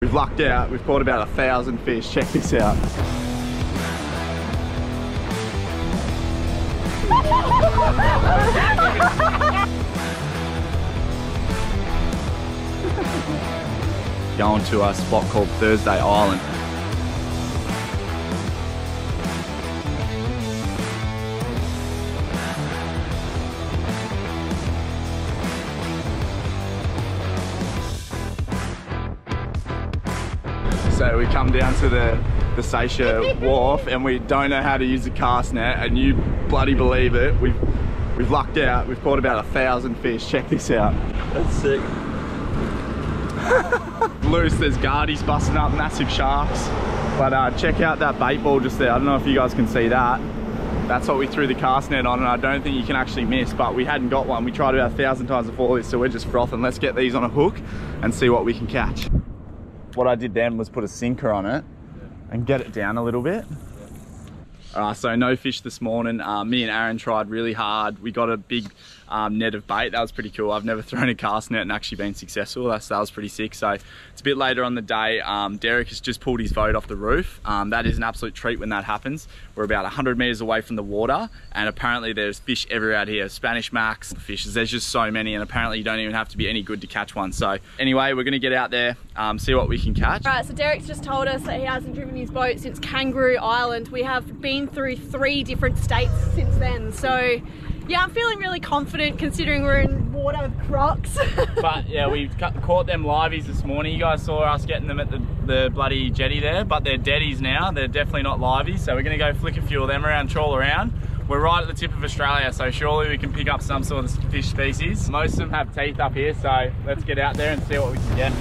We've lucked out, we've caught about 1,000 fish. Check this out. Going to a spot called Thursday Island. So we come down to the Seisha wharf and we don't know how to use the cast net, and you bloody believe it, we've lucked out, we've caught about 1,000 fish. Check this out. That's sick. Loose, there's gardies busting up, massive sharks. But check out that bait ball just there. I don't know if you guys can see that. That's what we threw the cast net on, and I don't think you can actually miss, but we hadn't got one. We tried about 1,000 times before this, so we're just frothing. Let's get these on a hook and see what we can catch. What I did then was put a sinker on it and get it down a little bit. So no fish this morning. Me and Aaron tried really hard. We got a big net of bait. That was pretty cool. I've never thrown a cast net and actually been successful. That was pretty sick. So it's a bit later on the day. Derek has just pulled his boat off the roof. That is an absolute treat when that happens. We're about 100 meters away from the water, and apparently there's fish everywhere out here. Spanish max fishes. There's just so many, and apparently you don't even have to be any good to catch one. So anyway, we're gonna get out there, see what we can catch. Right, so Derek's just told us that he hasn't driven his boat since Kangaroo Island. We have been through 3 different states since then. So yeah, I'm feeling really confident considering we're in water with Crocs. But yeah, we caught them liveys this morning. You guys saw us getting them at the bloody jetty there, but they're deadies now. They're definitely not liveys. So we're gonna go flick a few of them around, trawl around. We're right at the tip of Australia, so surely we can pick up some sort of fish species. Most of them have teeth up here, so let's get out there and see what we can get.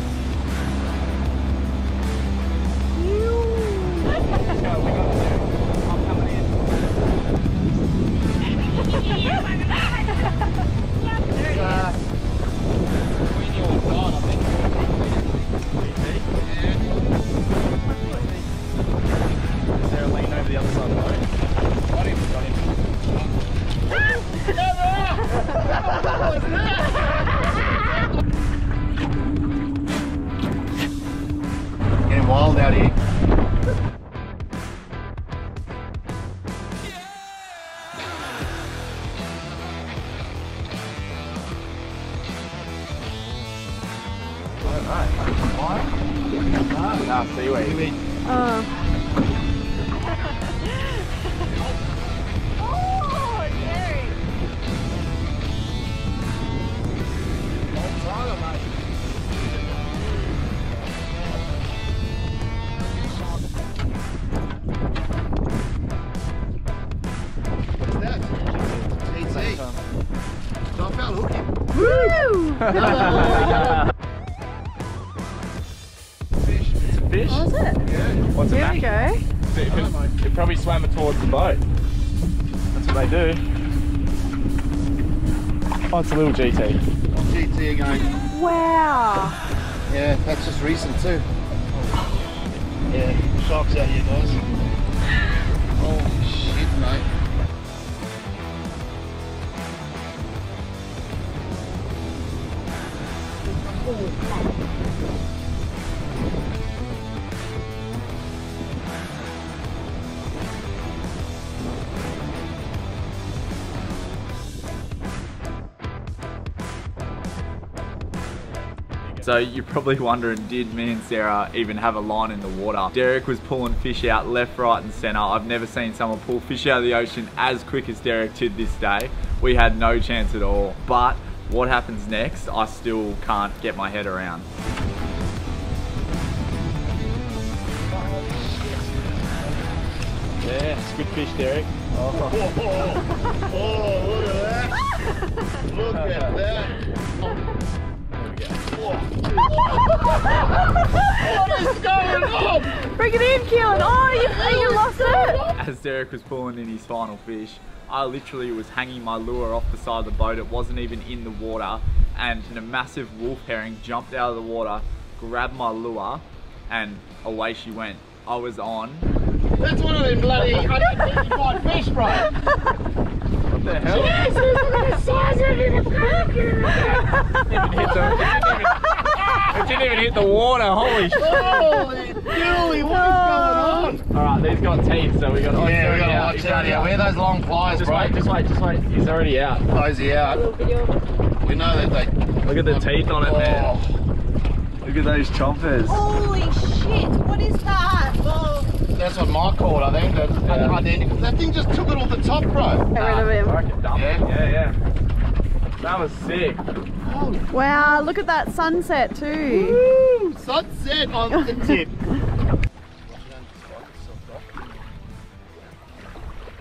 Sarah, lean over the other side of the boat. Got him. Getting wild out here. Seaweed. Oh, Derek. What's that? TT. Stop out hooking. Woo! Fish. It's a fish? Oh, is it? Yeah. What's Here we go. It probably swam it towards the boat. That's what they do. Oh, it's a little GT. GT again. Wow. Yeah, that's just recent too. Yeah, sharks out here, guys. Oh shit, mate. So you're probably wondering, did me and Sarah even have a line in the water? Derek was pulling fish out left, right and center. I've never seen someone pull fish out of the ocean as quick as Derek did this day. We had no chance at all. But what happens next, I still can't get my head around. Yeah, it's good fish, Derek. Oh, look at that. Look at that. What is going on? Bring it in, Keelan. Oh, you lost it. As Derek was pulling in his final fish, I literally was hanging my lure off the side of the boat. It wasn't even in the water, and a massive wolf herring jumped out of the water, grabbed my lure, and away she went. I was on. That's one of them bloody 155 fish, bro. What the hell? Jesus, look at the size of it. Didn't hit them. It didn't even hit the water, holy shit. Holy dooly, what is going on? Alright, these got teeth, so we got to Yeah, we gotta watch out here. Where are those long pliers, Just bro? wait, just wait. He's already out. Close he out. We know that they... Look at the teeth on it, man. Oh, Look at those chompers. Holy shit, what is that? Oh. that's what Mike called, I think. That's identical. That thing just took it off the top, bro. Get rid of him. I reckon dump it. Yeah. That was sick. Wow, look at that sunset too. Woo! Sunset on the tip.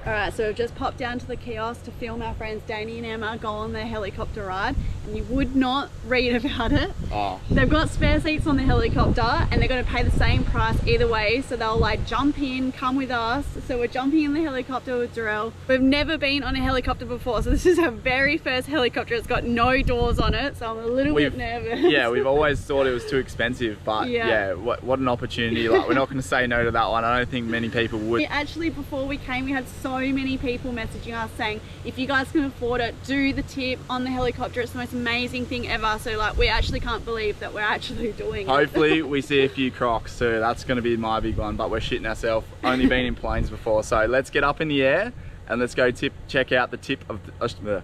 Alright, so we've just popped down to the kiosk to film our friends Danny and Emma go on their helicopter ride, and you would not read about it. Oh. They've got spare seats on the helicopter and they're going to pay the same price either way, so they'll like jump in, come with us. So we're jumping in the helicopter with Darrell. We've never been on a helicopter before, so this is our very first helicopter. It's got no doors on it, so I'm a little bit nervous. Yeah, we've always thought it was too expensive, but yeah, what an opportunity. Like, we're not going to say no to that one. I don't think many people would. Actually, before we came, we had so many people messaging us saying, if you guys can afford it, do the tip on the helicopter. It's the most amazing thing ever. So like, we actually can't believe that we're actually doing it. Hopefully we see a few crocs too. That's going to be my big one, but we're shitting ourselves. Only been in planes before, so let's get up in the air and let's go check out the tip of the,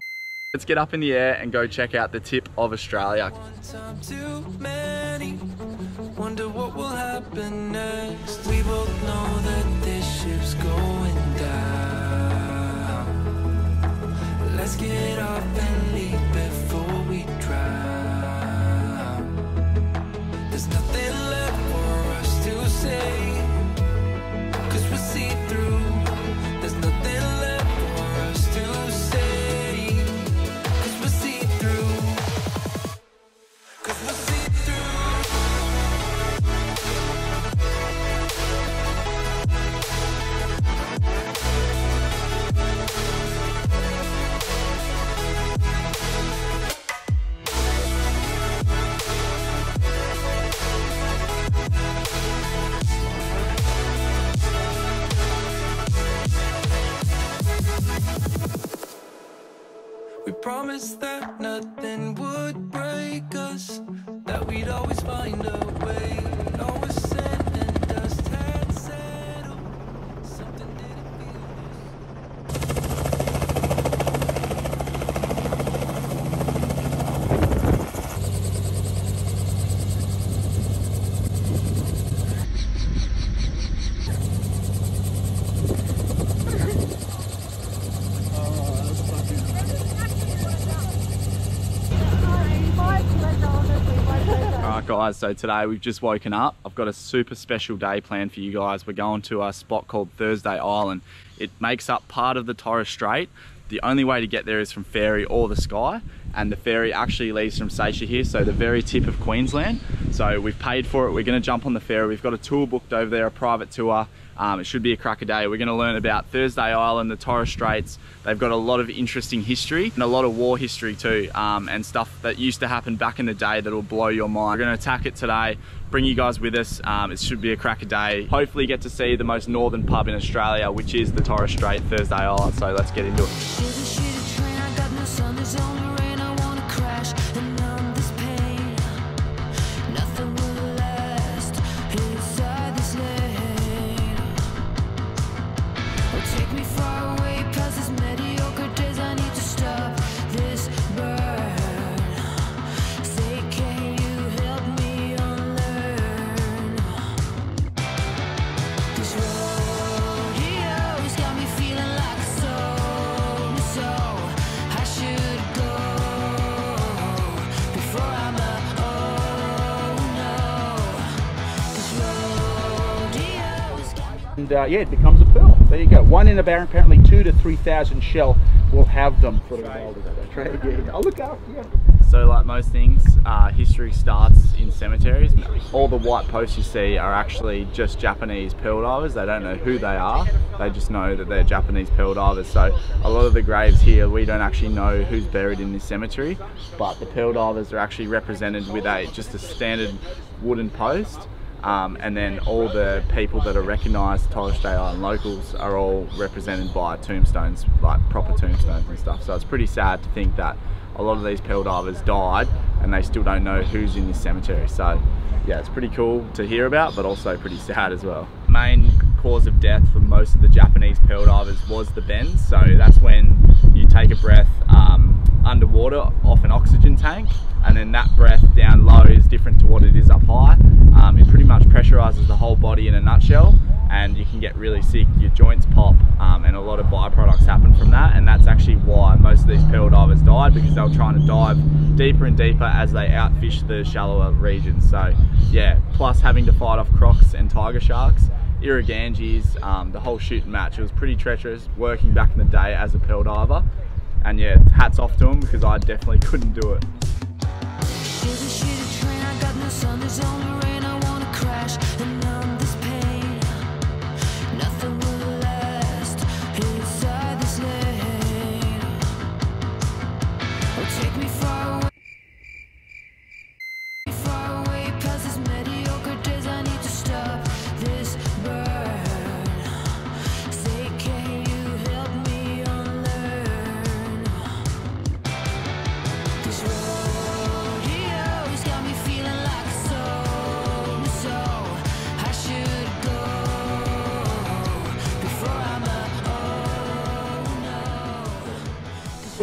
let's get up in the air and go check out the tip of Australia. One time too many. Wonder what will happen next. We both know that this ship's going down. Let's get up and leave before we drown. There's nothing left for us to say, 'cause we're see-through. There's nothing left for us to say, 'cause we're see-through. 'Cause we're see-through. We promised that nothing would break us, that we'd always find a way. All was said and dust had settled. Something didn't feel Alright guys, so today we've just woken up. I've got a super special day planned for you guys. We're going to a spot called Thursday Island. It makes up part of the Torres Strait. The only way to get there is from ferry or the sky, and the ferry actually leaves from Seychelles here, so the very tip of Queensland. So we've paid for it, we're going to jump on the ferry. We've got a tour booked over there, a private tour. It should be a cracker day. We're going to learn about Thursday Island, the Torres Straits. They've got a lot of interesting history and a lot of war history too, and stuff that used to happen back in the day that will blow your mind. We're going to attack it today, bring you guys with us. It should be a cracker day. Hopefully get to see the most northern pub in Australia, which is the Torres Strait, Thursday Island. So let's get into it. And yeah, it becomes a pearl. There you go. One in about apparently 2,000 to 3,000 shell will have them for the world. I'll look after you. So like most things, history starts in cemeteries. All the white posts you see are actually just Japanese pearl divers. They don't know who they are. They just know that they're Japanese pearl divers. So a lot of the graves here, we don't actually know who's buried in this cemetery, but the pearl divers are actually represented with just a standard wooden post. And then all the people that are recognised Torres Strait Island locals are all represented by tombstones, like proper tombstones and stuff. So it's pretty sad to think that a lot of these pearl divers died and they still don't know who's in this cemetery. So yeah, it's pretty cool to hear about, but also pretty sad as well. Main cause of death for most of the Japanese pearl divers was the bends. So that's when you take a breath underwater off an oxygen tank, and then that breath down low is different to what it is up high. It pretty much pressurizes the whole body in a nutshell, and you can get really sick, your joints pop, and a lot of byproducts happen from that. And that's actually why most of these pearl divers died, because they were trying to dive deeper and deeper as they outfished the shallower regions. So yeah, plus having to fight off crocs and tiger sharks, irugangis, the whole shooting match. It was pretty treacherous working back in the day as a pearl diver, and yeah, hats off to them, because I definitely couldn't do it.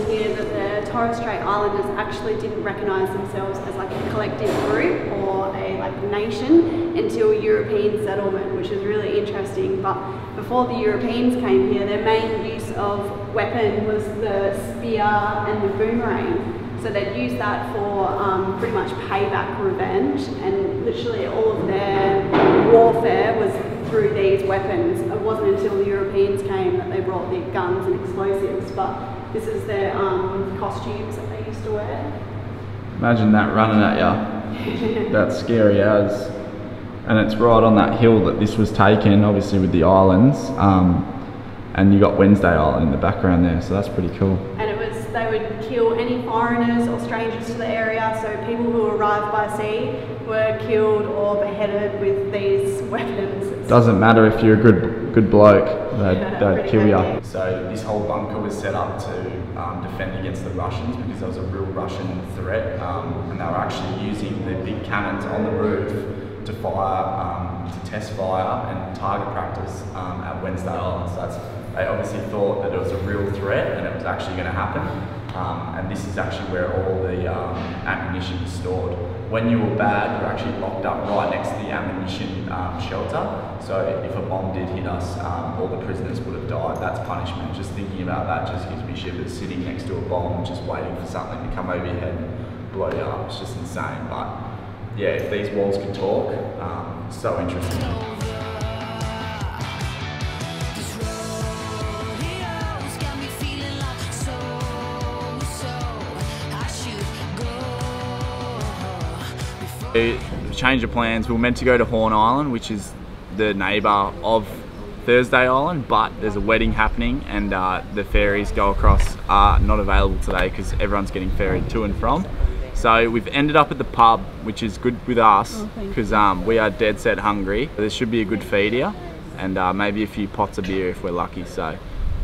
Here that the Torres Strait Islanders actually didn't recognise themselves as like a collective group or a nation until European settlement, which is really interesting. But before the Europeans came here, their main use of weapon was the spear and the boomerang. So they'd use that for pretty much payback, revenge, and literally all of their warfare was through these weapons. It wasn't until the Europeans came that they brought the guns and explosives, but this is their costumes that they used to wear. Imagine that running at you. That's scary as. And it's right on that hill that this was taken, obviously with the islands. And you got Wednesday Island in the background there, so that's pretty cool. And they would kill any foreigners or strangers to the area, so people who arrived by sea were killed or beheaded with these weapons. Doesn't matter if you're a good bloke, they'd kill you. So this whole bunker was set up to defend against the Russians, because there was a real Russian threat, and they were actually using the big cannons on the roof to fire, to test fire and target practice at Wednesday Island. So they obviously thought that it was a real threat and it was actually going to happen. And this is actually where all the ammunition was stored. When you were bad, you were actually locked up right next to the ammunition shelter. So if a bomb did hit us, all the prisoners would have died. That's punishment. Just thinking about that just gives me shivers, sitting next to a bomb, just waiting for something to come over your head and blow you up. It's just insane. But yeah, if these walls could talk, so interesting. Change of plans. We were meant to go to Horn Island, which is the neighbour of Thursday Island, but there's a wedding happening, and the ferries go across are not available today because everyone's getting ferried to and from. So we've ended up at the pub, which is good with us because we are dead set hungry. There should be a good feed here, and maybe a few pots of beer if we're lucky. So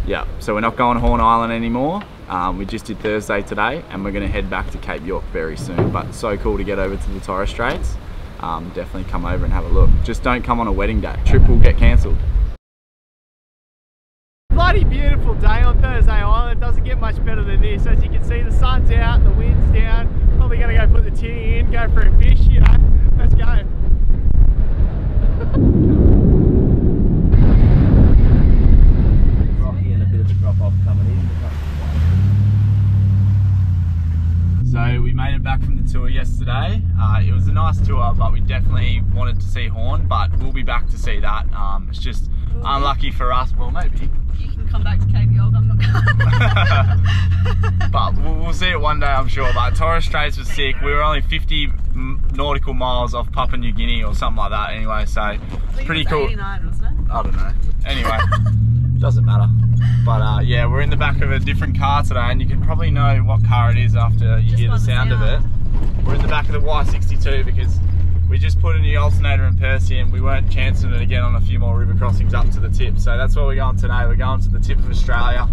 yeah, so we're not going to Horn Island anymore. We just did Thursday today, and we're going to head back to Cape York very soon. But so cool to get over to the Torres Straits. Definitely come over and have a look. Just don't come on a wedding day. Trip will get cancelled. Bloody beautiful day on Thursday Island. It doesn't get much better than this. As you can see, the sun's out, the wind's down. Probably going to go put the tinny in, go for a fish, you know. Let's go. Rocky and a bit of a drop off coming in. So we made it back from the tour yesterday. It was a nice tour, but we definitely wanted to see Horn, but we'll be back to see that. It's just unlucky for us. Well, maybe. You can come back to Cape York, I'm not going. But we'll see it one day, I'm sure. But Torres Straits was sick. We were only 50 nautical miles off Papua New Guinea or something like that anyway, so pretty cool. 89, wasn't it? I don't know. Anyway, doesn't matter. But yeah, we're in the back of a different car today, and you can probably know what car it is after you hear the sound of it. We're in the back of the Y62 because we just put a new alternator in Persean. We weren't chancing it again on a few more river crossings up to the tip. So that's where we're going today. We're going to the tip of Australia.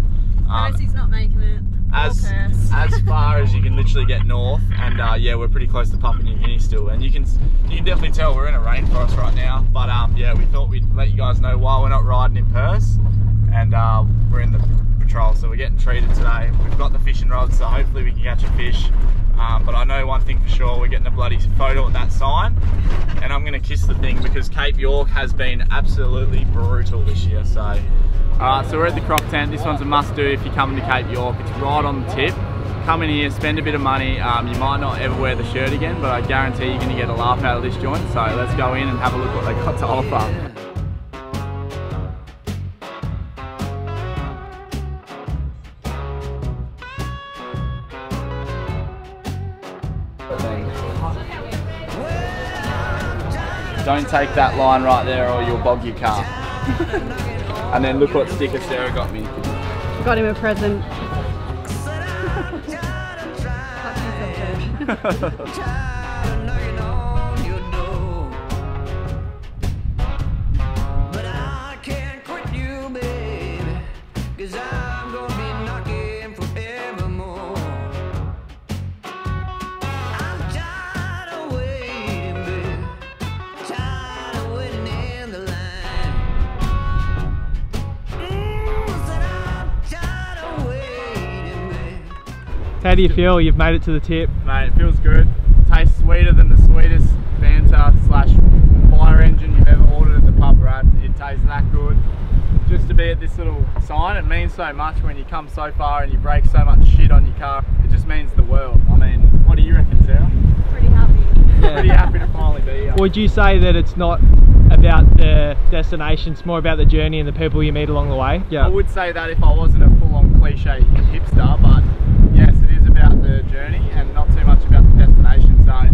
Percy's not making it. As far as you can literally get north, and yeah, we're pretty close to Papua New Guinea still, and you can definitely tell we're in a rainforest right now. But yeah, we thought we'd let you guys know while we're not riding in Perth, and we're in the patrol, so we're getting treated today. We've got the fishing rods, so hopefully we can catch a fish. But I know one thing for sure, we're getting a bloody photo of that sign, and I'm gonna kiss the thing because Cape York has been absolutely brutal this year. So. So we're at the Croc Tent. This one's a must do if you're coming to Cape York. It's right on the tip. Come in here, spend a bit of money. You might not ever wear the shirt again, but I guarantee you're going to get a laugh out of this joint. So let's go in and have a look what they got to offer. Don't take that line right there or you'll bog your car. And then look what sticker Sarah got me. Got him a present. How do you feel? You've made it to the tip. Mate, it feels good. It tastes sweeter than the sweetest Fanta / fire engine you've ever ordered at the pub, Brad. It tastes that good. Just to be at this little sign, it means so much when you come so far and you break so much shit on your car. It just means the world. I mean, what do you reckon, Sarah? Pretty happy. Yeah. Pretty happy to finally be here. Would you say that it's not about the destination, it's more about the journey and the people you meet along the way? Yeah. I would say that if I wasn't a full-on cliche hipster, but yes, it is about the journey and not too much about the destination. So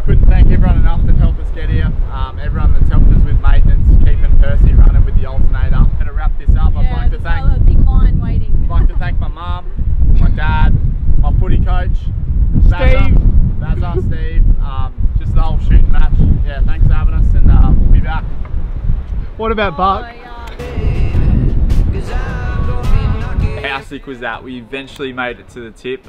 couldn't thank everyone enough that helped us get here. Everyone that's helped us with maintenance, keeping Percy running with the alternator. To wrap this up, I'd like to thank a big line waiting. I'd like to thank my mum, my dad, my footy coach, Steve, Steve, just the whole shooting match. Yeah, thanks for having us, and we'll be back. What about Buck? How sick was that? We eventually made it to the tip.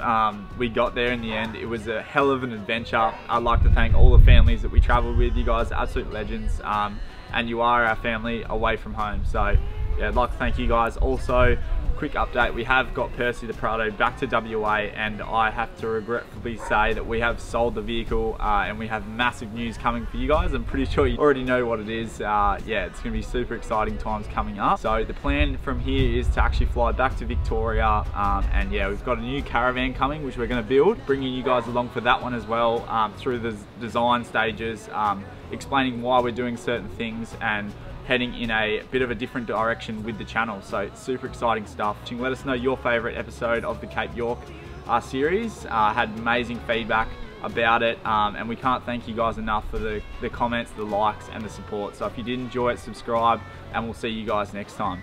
We got there in the end. It was a hell of an adventure. I'd like to thank all the families that we travelled with. You guys are absolute legends, and you are our family away from home. So yeah, I'd like to thank you guys. Also, quick update, we have got Percy the Prado back to WA, and I have to regretfully say that we have sold the vehicle, and we have massive news coming for you guys. I'm pretty sure you already know what it is. Yeah, it's going to be super exciting times coming up. So the plan from here is to actually fly back to Victoria, and yeah, we've got a new caravan coming which we're going to build, bringing you guys along for that one as well, through the design stages, explaining why we're doing certain things and heading in a bit of a different direction with the channel. So it's super exciting stuff. You can let us know your favorite episode of the Cape York series. Had amazing feedback about it, and we can't thank you guys enough for the comments, the likes and the support. So if you did enjoy it, subscribe, and we'll see you guys next time.